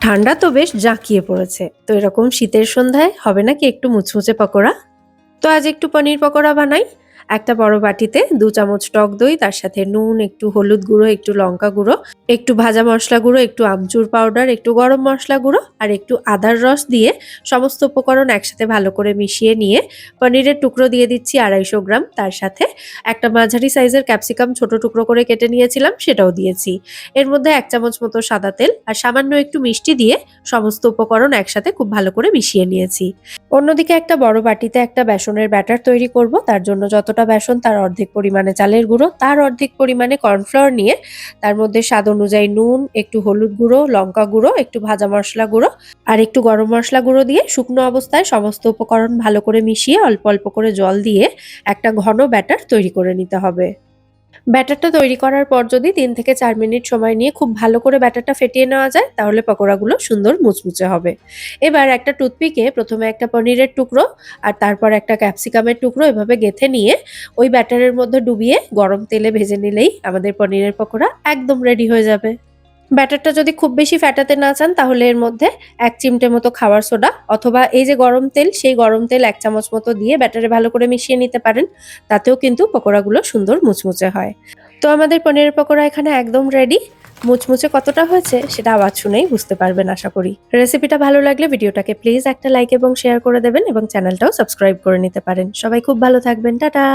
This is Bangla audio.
ঠান্ডা তো বেশ জাঁকিয়ে পড়েছে, তো এরকম শীতের সন্ধ্যায় হবে নাকি একটু মুচমুচে পকোড়া। তো আজ একটু পনির পকোড়া বানাই। একটা বড় বাটিতে 2 চামচ টক দই, তার সাথে নুন, একটু হলুদ গুঁড়ো, একটু লঙ্কা গুঁড়ো, একটু ভাজা মশলা গুঁড়ো, একটু আমচুর পাউডার, একটু গরম মশলা গুঁড়ো আর একটু আদার রস দিয়ে সমস্ত উপকরণ একসাথে ভালো করে মিশিয়ে নিয়ে পনিরের টুকরো দিয়ে দিচ্ছি 250 গ্রাম। তার সাথে একটা মাঝারি সাইজের ক্যাপসিকাম ছোট টুকরো করে কেটে নিয়েছিলাম, সেটাও দিয়েছি। এর মধ্যে 1 চামচ মতো সাদা তেল আর সামান্য একটু মিষ্টি দিয়ে সমস্ত উপকরণ একসাথে খুব ভালো করে মিশিয়ে নিয়েছি। অন্যদিকে একটা বড় বাটিতে একটা বেসনের ব্যাটার তৈরি করব। তার জন্য যতটা বেসন তার অর্ধেক পরিমাণে চালের গুঁড়ো, তার অর্ধেক পরিমাণে কর্নফ্লাওয়ার নিয়ে তার মধ্যে স্বাদ অনুযায়ী নুন, একটু হলুদ গুঁড়ো, লঙ্কা গুঁড়ো, একটু ভাজা মশলা গুঁড়ো আর একটু গরম মশলা গুঁড়ো দিয়ে শুকনো অবস্থায় সমস্ত উপকরণ ভালো করে মিশিয়ে অল্প অল্প করে জল দিয়ে একটা ঘন ব্যাটার তৈরি করে নিতে হবে। ব্যাটারটা তৈরি করার পর যদি 3 থেকে 4 মিনিট সময় নিয়ে খুব ভালো করে ব্যাটারটা ফেটিয়ে নেওয়া যায়, তাহলে পকোড়াগুলো সুন্দর মুচমুচে হবে। এবার একটা টুথপিকে প্রথমে একটা পনিরের টুকরো আর তারপর একটা ক্যাপসিকামের টুকরো এভাবে গেঁথে নিয়ে ওই ব্যাটারের মধ্যে ডুবিয়ে গরম তেলে ভেজে নিলেই আমাদের পনিরের পকোড়া একদম রেডি হয়ে যাবে। ব্যাটারটা যদি খুব বেশি ফ্যাটাতে না চান, তাহলে এর মধ্যে 1 চিমটে মতো খাবার সোডা অথবা এই যে গরম তেল, সেই গরম তেল 1 চামচ মতো দিয়ে ব্যাটারে ভালো করে মিশিয়ে নিতে পারেন। তাতেও কিন্তু পকোড়াগুলো সুন্দর মুচমুচে হয়। তো আমাদের পনিরের পকোড়া এখানে একদম রেডি। মুচমুচে কতটা হয়েছে সেটা আওয়াজ শুনেই বুঝতে পারবেন আশা করি। রেসিপিটা ভালো লাগলে ভিডিওটাকে প্লিজ একটা লাইক এবং শেয়ার করে দেবেন এবং চ্যানেলটাও সাবস্ক্রাইব করে নিতে পারেন। সবাই খুব ভালো থাকবেন। টাটা।